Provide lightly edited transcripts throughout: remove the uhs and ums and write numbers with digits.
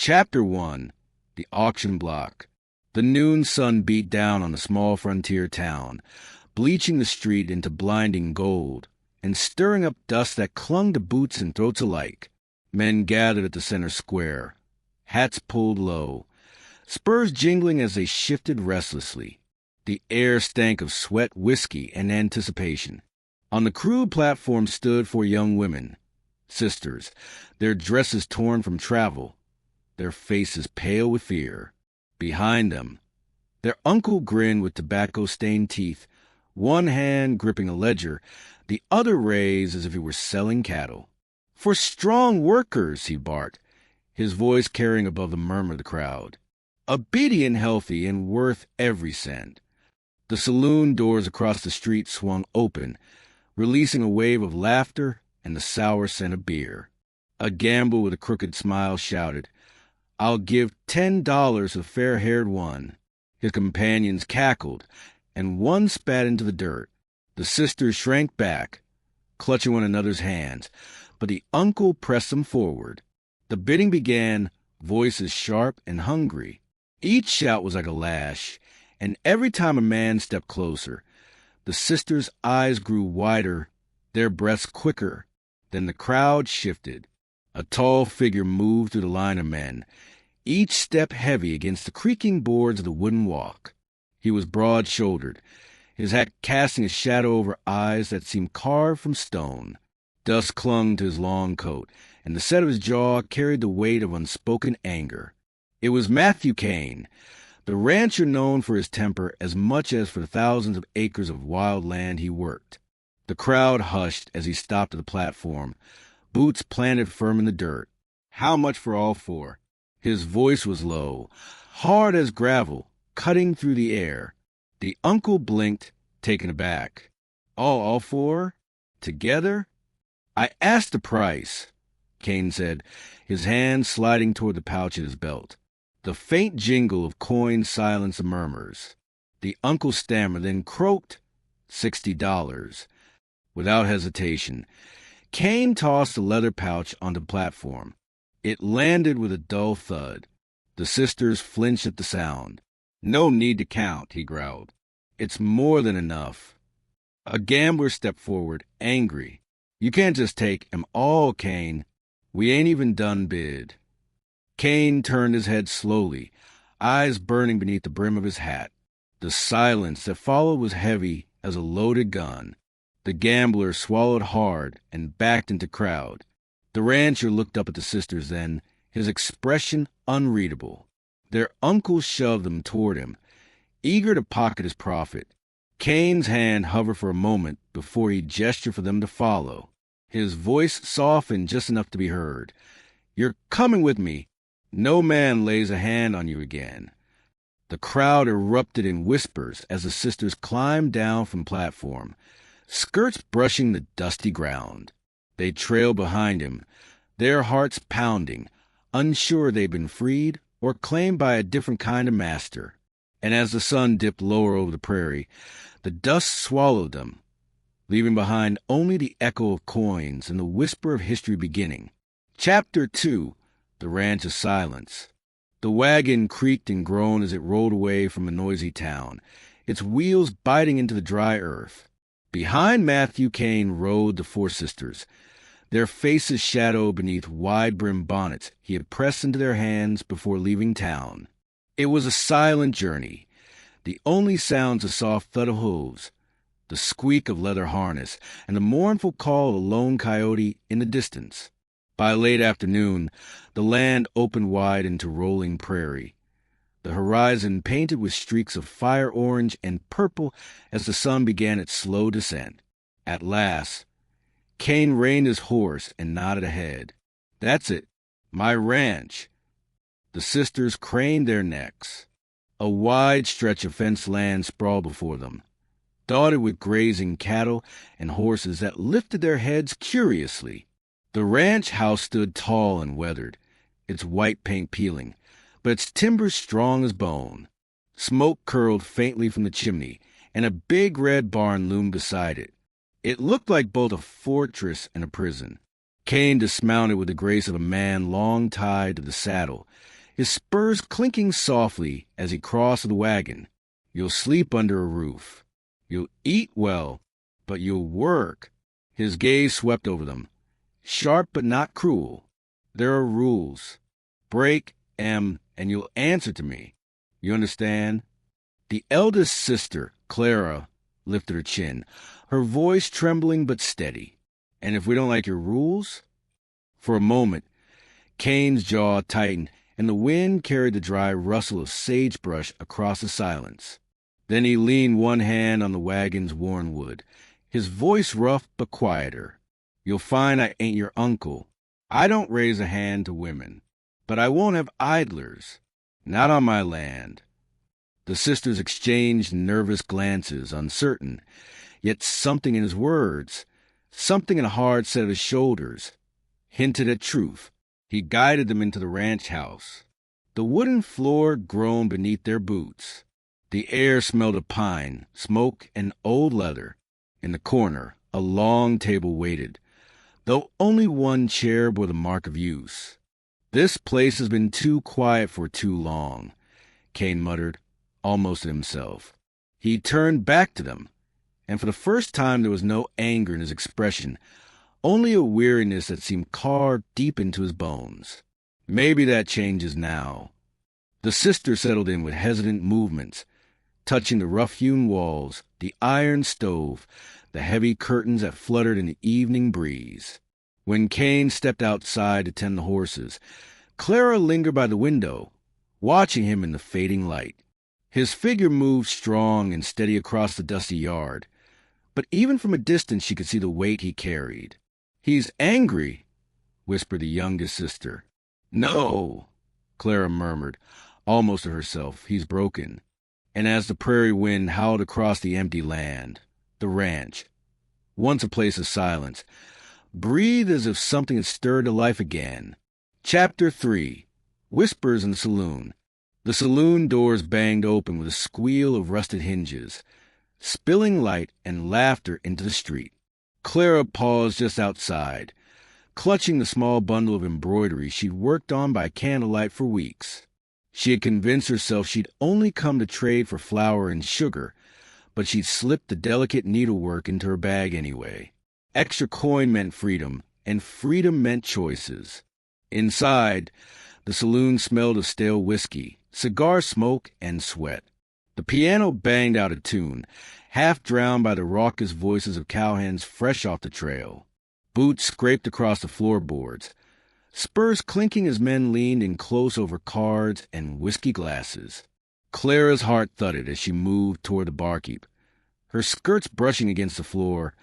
Chapter 1. The Auction Block. The noon sun beat down on the small frontier town, bleaching the street into blinding gold, and stirring up dust that clung to boots and throats alike. Men gathered at the center square, hats pulled low, spurs jingling as they shifted restlessly. The air stank of sweat, whiskey, and anticipation. On the crude platform stood four young women, sisters, their dresses torn from travel, their faces pale with fear. Behind them, their uncle grinned with tobacco-stained teeth, one hand gripping a ledger, the other raised as if he were selling cattle. "For strong workers," he barked, his voice carrying above the murmur of the crowd. Obedient, healthy, and worth every cent. The saloon doors across the street swung open, releasing a wave of laughter and the sour scent of beer. A gambler with a crooked smile shouted, "I'll give $10 to the fair-haired one." His companions cackled, and one spat into the dirt. The sisters shrank back, clutching one another's hands, but the uncle pressed them forward. The bidding began, voices sharp and hungry. Each shout was like a lash, and every time a man stepped closer, the sisters' eyes grew wider, their breaths quicker. Then the crowd shifted. A tall figure moved through the line of men, each step heavy against the creaking boards of the wooden walk. He was broad-shouldered, his hat casting a shadow over eyes that seemed carved from stone. Dust clung to his long coat, and the set of his jaw carried the weight of unspoken anger. It was Matthew Kane, the rancher known for his temper as much as for the thousands of acres of wild land he worked. The crowd hushed as he stopped at the platform, boots planted firm in the dirt. "How much for all four?" His voice was low, hard as gravel, cutting through the air. The uncle blinked, taken aback. All four? Together?" "I asked the price," Kane said, his hand sliding toward the pouch at his belt. The faint jingle of coins silenced the murmurs. The uncle stammered, then croaked, $60. Without hesitation, Kane tossed the leather pouch onto the platform. It landed with a dull thud. The sisters flinched at the sound. "No need to count," he growled. "It's more than enough." A gambler stepped forward, angry. "You can't just take 'em all, Kane. We ain't even done bid." Kane turned his head slowly, eyes burning beneath the brim of his hat. The silence that followed was heavy as a loaded gun. The gambler swallowed hard and backed into crowd. The rancher looked up at the sisters then, his expression unreadable. Their uncle shoved them toward him, eager to pocket his profit. Kane's hand hovered for a moment before he gestured for them to follow. His voice softened just enough to be heard. "You're coming with me. No man lays a hand on you again." The crowd erupted in whispers as the sisters climbed down from the platform, skirts brushing the dusty ground. They trailed behind him, their hearts pounding, unsure they'd been freed or claimed by a different kind of master. And as the sun dipped lower over the prairie, the dust swallowed them, leaving behind only the echo of coins and the whisper of history beginning. Chapter 2. The Ranch of Silence. The wagon creaked and groaned as it rolled away from a noisy town, its wheels biting into the dry earth. Behind Matthew Kane rode the four sisters, their faces shadowed beneath wide-brimmed bonnets he had pressed into their hands before leaving town. It was a silent journey, the only sounds a soft thud of hooves, the squeak of leather harness, and the mournful call of a lone coyote in the distance. By late afternoon, the land opened wide into rolling prairie, the horizon painted with streaks of fire orange and purple as the sun began its slow descent. At last, Kane reined his horse and nodded ahead. "That's it, my ranch." The sisters craned their necks. A wide stretch of fenced land sprawled before them, dotted with grazing cattle and horses that lifted their heads curiously. The ranch house stood tall and weathered, its white paint peeling, but its timbers strong as bone. Smoke curled faintly from the chimney, and a big red barn loomed beside it. It looked like both a fortress and a prison. Kane dismounted with the grace of a man long tied to the saddle, his spurs clinking softly as he crossed the wagon. You'll sleep under a roof. You'll eat well, but you'll work. His gaze swept over them. Sharp but not cruel. There are rules. Break 'em, and you'll answer to me. You understand? The eldest sister, Clara, lifted her chin, her voice trembling but steady. And if we don't like your rules? For a moment, Kane's jaw tightened, and the wind carried the dry rustle of sagebrush across the silence. Then he leaned one hand on the wagon's worn wood, his voice rough but quieter. You'll find I ain't your uncle. I don't raise a hand to women. But I won't have idlers. Not on my land. The sisters exchanged nervous glances, uncertain, yet something in his words, something in the hard set of his shoulders, hinted at truth. He guided them into the ranch house. The wooden floor groaned beneath their boots. The air smelled of pine, smoke, and old leather. In the corner, a long table waited, though only one chair bore the mark of use. This place has been too quiet for too long, Kane muttered, almost to himself. He turned back to them, and for the first time there was no anger in his expression, only a weariness that seemed carved deep into his bones. Maybe that changes now. The sister settled in with hesitant movements, touching the rough-hewn walls, the iron stove, the heavy curtains that fluttered in the evening breeze. When Kane stepped outside to tend the horses, Clara lingered by the window, watching him in the fading light. His figure moved strong and steady across the dusty yard, but even from a distance she could see the weight he carried. "He's angry," whispered the youngest sister. "No," Clara murmured, almost to herself. "He's broken." And as the prairie wind howled across the empty land, the ranch, once a place of silence, breathed as if something had stirred to life again. Chapter 3. Whispers in the Saloon. The saloon doors banged open with a squeal of rusted hinges, spilling light and laughter into the street. Clara paused just outside, clutching the small bundle of embroidery she'd worked on by candlelight for weeks. She had convinced herself she'd only come to trade for flour and sugar, but she'd slipped the delicate needlework into her bag anyway. Extra coin meant freedom, and freedom meant choices. Inside, the saloon smelled of stale whiskey, cigar smoke, and sweat. The piano banged out a tune, half drowned by the raucous voices of cowhands fresh off the trail. Boots scraped across the floorboards, spurs clinking as men leaned in close over cards and whiskey glasses. Clara's heart thudded as she moved toward the barkeep, her skirts brushing against the floor,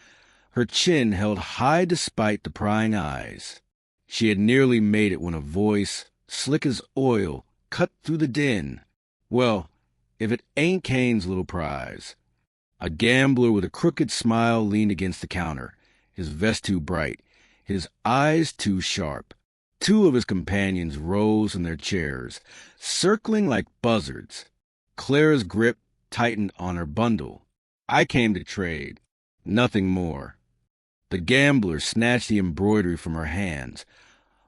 her chin held high despite the prying eyes. She had nearly made it when a voice, slick as oil, cut through the din. Well, if it ain't Kane's little prize. A gambler with a crooked smile leaned against the counter, his vest too bright, his eyes too sharp. Two of his companions rose from their chairs, circling like buzzards. Clara's grip tightened on her bundle. "I came to trade, nothing more." The gambler snatched the embroidery from her hands,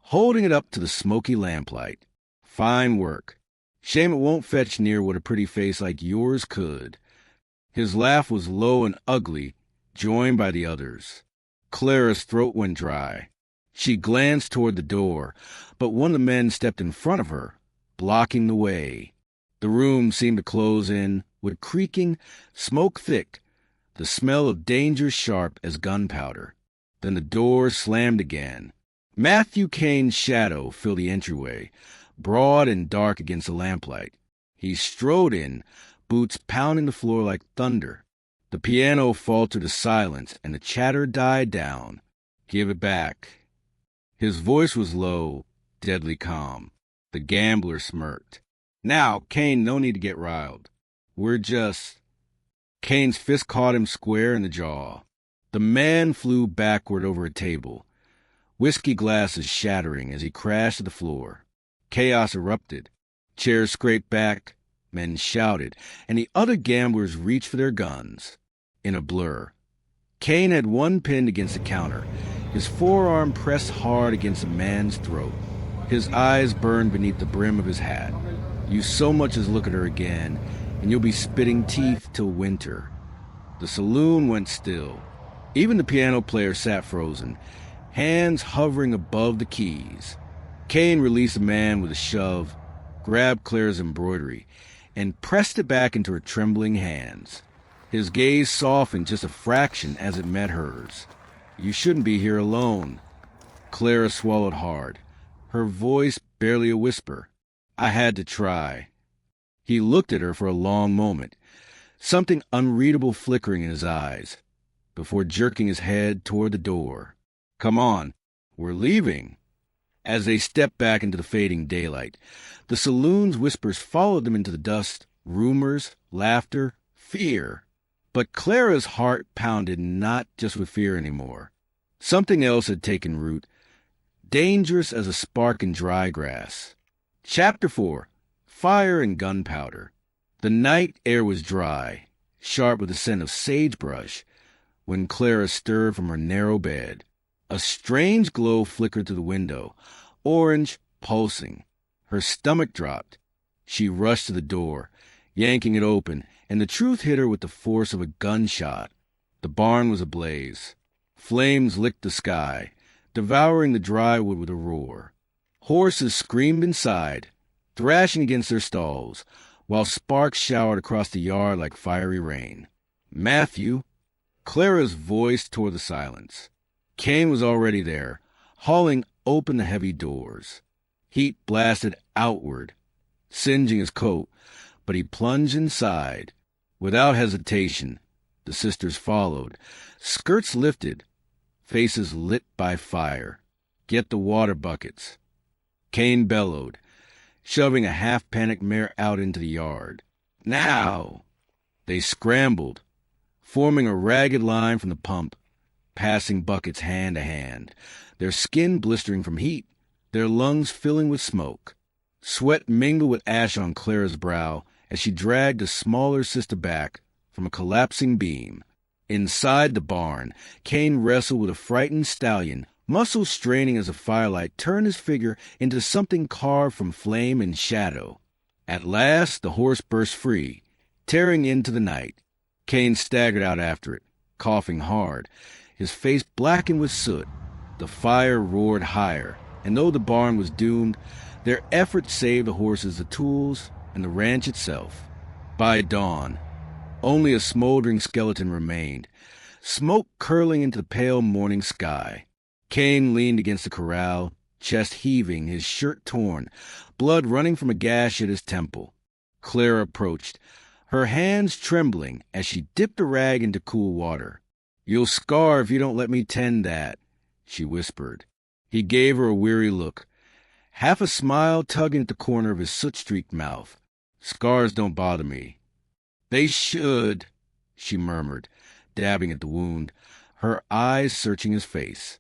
holding it up to the smoky lamplight. "Fine work. Shame it won't fetch near what a pretty face like yours could." His laugh was low and ugly, joined by the others. Clara's throat went dry. She glanced toward the door, but one of the men stepped in front of her, blocking the way. The room seemed to close in, with creaking, smoke thick, the smell of danger sharp as gunpowder. Then the door slammed again. Matthew Kane's shadow filled the entryway, broad and dark against the lamplight. He strode in, boots pounding the floor like thunder. The piano faltered to silence, and the chatter died down. "Give it back." His voice was low, deadly calm. The gambler smirked. "Now, Kane, no need to get riled. We're just—" Kane's fist caught him square in the jaw. The man flew backward over a table, whiskey glasses shattering as he crashed to the floor. Chaos erupted. Chairs scraped back, men shouted, and the other gamblers reached for their guns. In a blur, Kane had one pinned against the counter, his forearm pressed hard against a man's throat. His eyes burned beneath the brim of his hat. You so much as look at her again, and you'll be spitting teeth till winter. The saloon went still. Even the piano player sat frozen, hands hovering above the keys. Kane released the man with a shove, grabbed Claire's embroidery, and pressed it back into her trembling hands. His gaze softened just a fraction as it met hers. You shouldn't be here alone. Clara swallowed hard, her voice barely a whisper. I had to try. He looked at her for a long moment, something unreadable flickering in his eyes, before jerking his head toward the door. Come on, we're leaving. As they stepped back into the fading daylight, the saloon's whispers followed them into the dust, rumors, laughter, fear. But Clara's heart pounded not just with fear anymore. Something else had taken root, dangerous as a spark in dry grass. Chapter 4. Fire and Gunpowder. The night air was dry, sharp with the scent of sagebrush, when Clara stirred from her narrow bed. A strange glow flickered through the window, orange, pulsing. Her stomach dropped. She rushed to the door, yanking it open, and the truth hit her with the force of a gunshot. The barn was ablaze. Flames licked the sky, devouring the dry wood with a roar. Horses screamed inside, thrashing against their stalls, while sparks showered across the yard like fiery rain. Matthew! Clara's voice tore the silence. Kane was already there, hauling open the heavy doors. Heat blasted outward, singeing his coat, but he plunged inside. Without hesitation, the sisters followed, skirts lifted, faces lit by fire. Get the water buckets. Kane bellowed, shoving a half-panicked mare out into the yard. Now! They scrambled, forming a ragged line from the pump, passing buckets hand to hand, their skin blistering from heat, their lungs filling with smoke. Sweat mingled with ash on Clara's brow as she dragged a smaller sister back from a collapsing beam. Inside the barn, Kane wrestled with a frightened stallion, muscles straining as the firelight turned his figure into something carved from flame and shadow. At last, the horse burst free, tearing into the night. Kane staggered out after it, coughing hard, his face blackened with soot. The fire roared higher, and though the barn was doomed, their efforts saved the horses, the tools, and the ranch itself. By dawn, only a smoldering skeleton remained, smoke curling into the pale morning sky. Kane leaned against the corral, chest heaving, his shirt torn, blood running from a gash at his temple. Clara approached, her hands trembling as she dipped a rag into cool water. You'll scar if you don't let me tend that, she whispered. He gave her a weary look, half a smile tugging at the corner of his soot-streaked mouth. Scars don't bother me. They should, she murmured, dabbing at the wound, her eyes searching his face.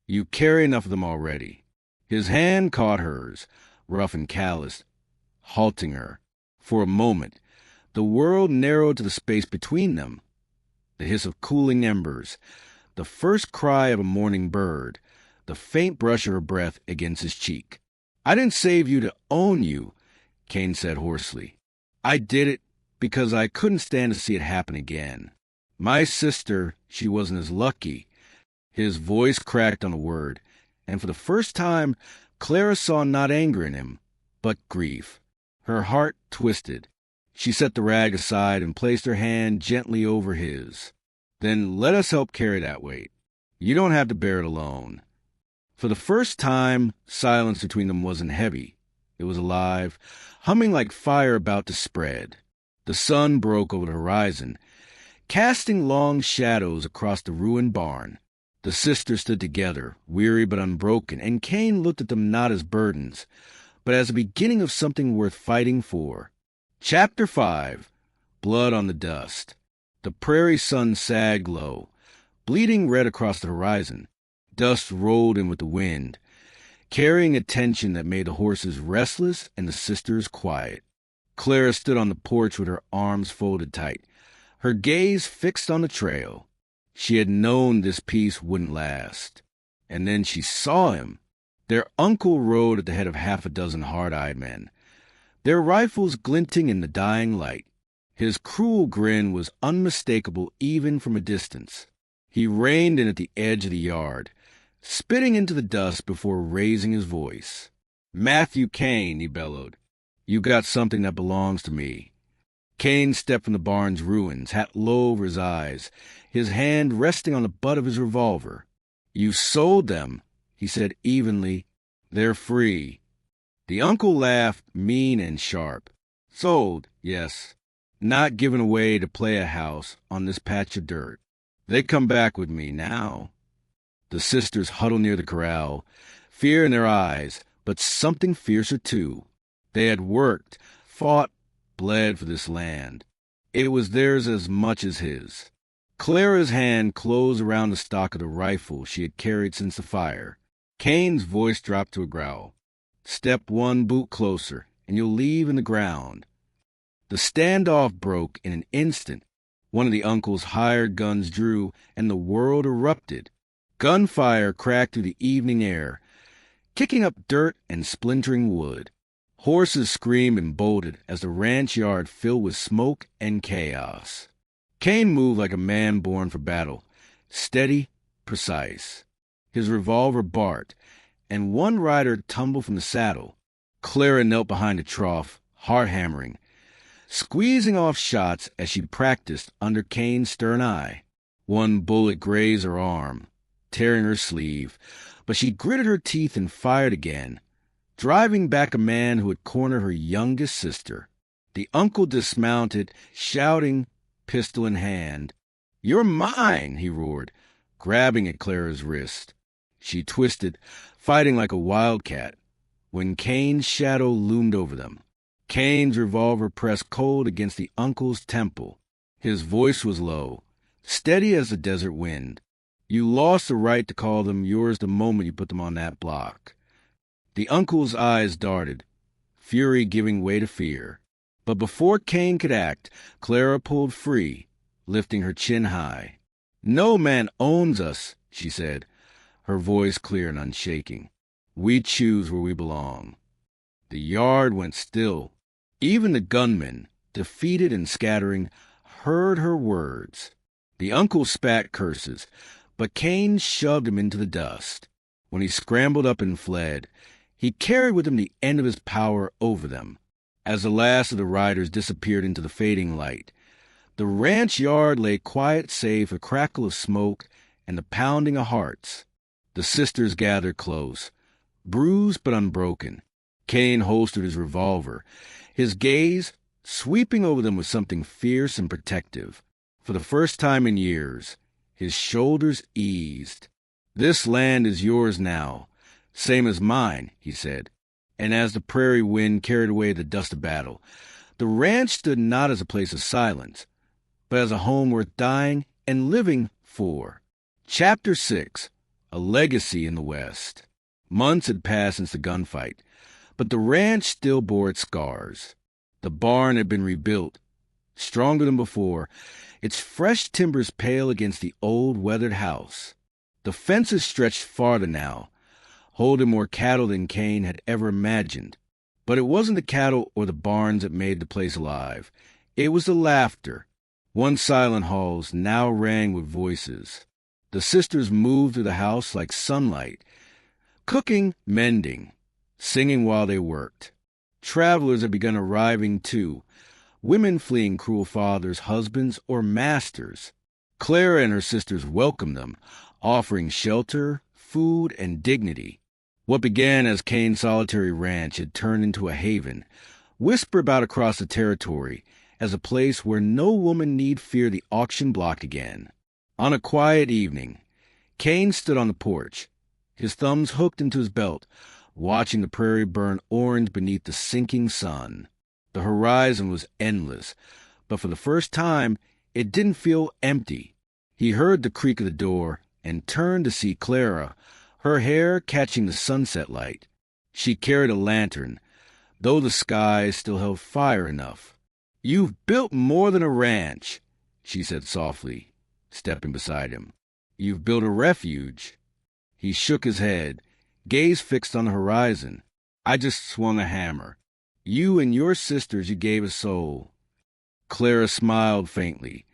You carry enough of them already. His hand caught hers, rough and calloused, halting her. For a moment, the world narrowed to the space between them. The hiss of cooling embers, the first cry of a morning bird, the faint brush of her breath against his cheek. I didn't save you to own you, Kane said hoarsely. I did it because I couldn't stand to see it happen again. My sister, she wasn't as lucky. His voice cracked on a word, and for the first time, Clara saw not anger in him, but grief. Her heart twisted. She set the rag aside and placed her hand gently over his. Then let us help carry that weight. You don't have to bear it alone. For the first time, silence between them wasn't heavy. It was alive, humming like fire about to spread. The sun broke over the horizon, casting long shadows across the ruined barn. The sisters stood together, weary but unbroken, and Kane looked at them not as burdens, but as the beginning of something worth fighting for. Chapter 5. Blood on the Dust. The prairie sun sagged low, bleeding red across the horizon. Dust rolled in with the wind, carrying a tension that made the horses restless and the sisters quiet. Clara stood on the porch with her arms folded tight, her gaze fixed on the trail. She had known this peace wouldn't last. And then she saw him. Their uncle rode at the head of half a dozen hard-eyed men, their rifles glinting in the dying light. His cruel grin was unmistakable even from a distance. He reined in at the edge of the yard, spitting into the dust before raising his voice. "Matthew Kane," he bellowed, "you got something that belongs to me." Kane stepped from the barn's ruins, hat low over his eyes, his hand resting on the butt of his revolver. "You sold them," he said evenly. "They're free." The uncle laughed, mean and sharp. "Sold, yes. Not given away to play a house on this patch of dirt. They come back with me now." The sisters huddled near the corral, fear in their eyes, but something fiercer too. They had worked, fought, bled for this land. It was theirs as much as his. Clara's hand closed around the stock of the rifle she had carried since the fire. Kane's voice dropped to a growl. "Step one boot closer, and you'll leave in the ground." The standoff broke in an instant. One of the uncle's hired guns drew, and the world erupted. Gunfire cracked through the evening air, kicking up dirt and splintering wood. Horses screamed and bolted as the ranch yard filled with smoke and chaos. Kane moved like a man born for battle, steady, precise. His revolver barked, and one rider tumbled from the saddle. Clara knelt behind a trough, heart hammering, squeezing off shots as she practiced under Kane's stern eye. One bullet grazed her arm, tearing her sleeve, but she gritted her teeth and fired again, driving back a man who had cornered her youngest sister. The uncle dismounted, shouting, pistol in hand. "You're mine!" he roared, grabbing at Clara's wrist. She twisted, fighting like a wildcat, when Kane's shadow loomed over them. Kane's revolver pressed cold against the uncle's temple. His voice was low, steady as the desert wind. "You lost the right to call them yours the moment you put them on that block." The uncle's eyes darted, fury giving way to fear. But before Kane could act, Clara pulled free, lifting her chin high. "No man owns us," she said, her voice clear and unshaking. "We choose where we belong." The yard went still. Even the gunmen, defeated and scattering, heard her words. The uncle spat curses, but Kane shoved him into the dust. When he scrambled up and fled, he carried with him the end of his power over them. As the last of the riders disappeared into the fading light, the ranch yard lay quiet save for the crackle of smoke and the pounding of hearts. The sisters gathered close, bruised but unbroken. Kane holstered his revolver, his gaze sweeping over them with something fierce and protective. For the first time in years, his shoulders eased. "This land is yours now, same as mine," he said. And as the prairie wind carried away the dust of battle, the ranch stood not as a place of silence, but as a home worth dying and living for. Chapter 6. A Legacy in the West. Months had passed since the gunfight, but the ranch still bore its scars. The barn had been rebuilt, stronger than before, its fresh timbers pale against the old weathered house. The fences stretched farther now, holding more cattle than Kane had ever imagined. But it wasn't the cattle or the barns that made the place alive. It was the laughter. Once silent halls now rang with voices. The sisters moved through the house like sunlight, cooking, mending, singing while they worked. Travelers had begun arriving too, women fleeing cruel fathers, husbands, or masters. Clara and her sisters welcomed them, offering shelter, food, and dignity. What began as Kane's solitary ranch had turned into a haven, whispered about across the territory as a place where no woman need fear the auction block again. On a quiet evening, Kane stood on the porch, his thumbs hooked into his belt, watching the prairie burn orange beneath the sinking sun. The horizon was endless, but for the first time, it didn't feel empty. He heard the creak of the door and turned to see Clara, her hair catching the sunset light. She carried a lantern, though the sky still held fire enough. "You've built more than a ranch," she said softly, stepping beside him. "You've built a refuge." He shook his head, gaze fixed on the horizon. I just swung a hammer. You and your sisters, you gave us soul. Clara smiled faintly,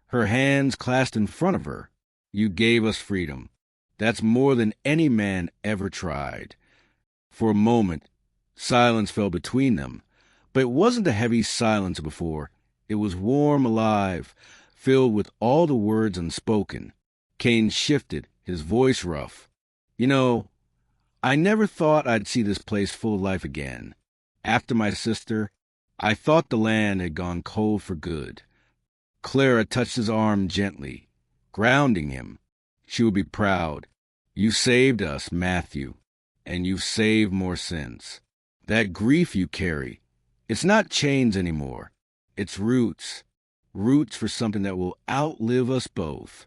her hands clasped in front of her. You gave us freedom. That's more than any man ever tried. For a moment, silence fell between them, but it wasn't the heavy silence of before. It was warm, alive, filled with all the words unspoken. Kane shifted, his voice rough. You know, I never thought I'd see this place full of life again. After my sister, I thought the land had gone cold for good. Clara touched his arm gently, grounding him. She would be proud. You saved us, Matthew, and you've saved more since. That grief you carry, it's not chains anymore. It's roots. Roots for something that will outlive us both.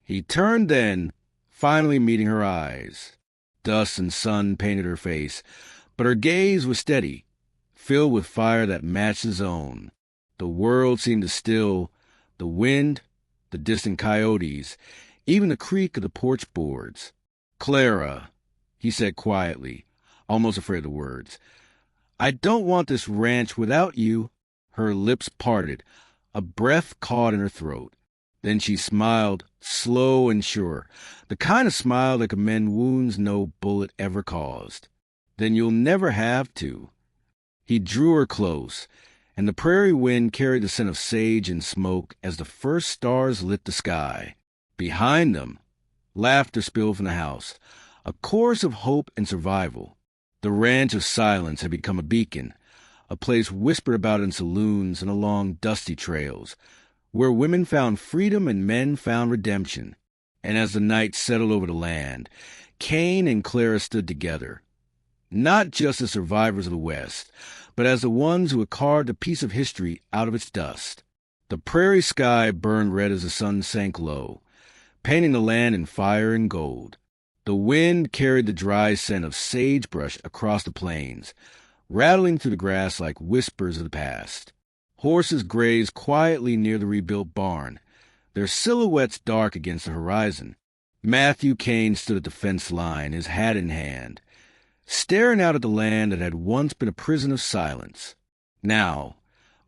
He turned then, finally meeting her eyes. Dust and sun painted her face, but her gaze was steady, filled with fire that matched his own. The world seemed to still, the wind, the distant coyotes, even the creak of the porch boards. Clara, he said quietly, almost afraid of the words, I don't want this ranch without you. Her lips parted, a breath caught in her throat. Then she smiled, slow and sure, the kind of smile that could mend wounds no bullet ever caused. Then you'll never have to. He drew her close, and the prairie wind carried the scent of sage and smoke as the first stars lit the sky. Behind them, laughter spilled from the house, a chorus of hope and survival. The ranch of silence had become a beacon, a place whispered about in saloons and along dusty trails, where women found freedom and men found redemption. And as the night settled over the land, Kane and Clara stood together, not just as survivors of the West, but as the ones who had carved a piece of history out of its dust. The prairie sky burned red as the sun sank low, painting the land in fire and gold. The wind carried the dry scent of sagebrush across the plains, rattling through the grass like whispers of the past. Horses grazed quietly near the rebuilt barn, their silhouettes dark against the horizon. Matthew Kane stood at the fence line, his hat in hand, staring out at the land that had once been a prison of silence. Now,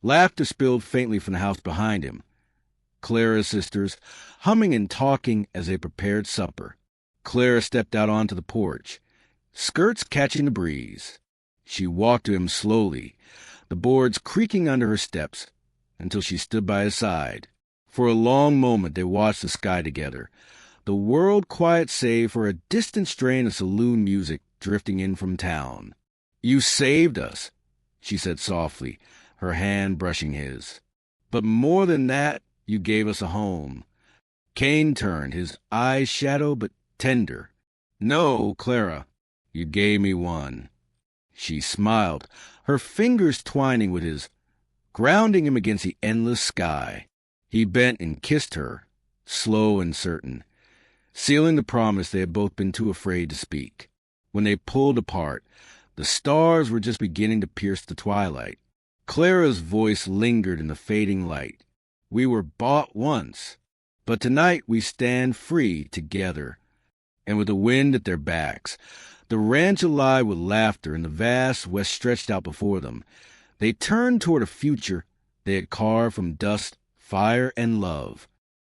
laughter spilled faintly from the house behind him. Clara's sisters, humming and talking as they prepared supper. Clara stepped out onto the porch, skirts catching the breeze. She walked to him slowly, the boards creaking under her steps, until she stood by his side. For a long moment they watched the sky together, the world quiet save for a distant strain of saloon music drifting in from town. You saved us, she said softly, her hand brushing his. But more than that, you gave us a home. Kane turned, his eyes shallow but tender. No, Clara, you gave me one. She smiled, her fingers twining with his, grounding him against the endless sky. He bent and kissed her, slow and certain, sealing the promise they had both been too afraid to speak. When they pulled apart, the stars were just beginning to pierce the twilight. Clara's voice lingered in the fading light. We were bought once, but tonight we stand free together. And with the wind at their backs, the ranch alive with laughter and the vast west stretched out before them, they turned toward a future they had carved from dust, fire, and love.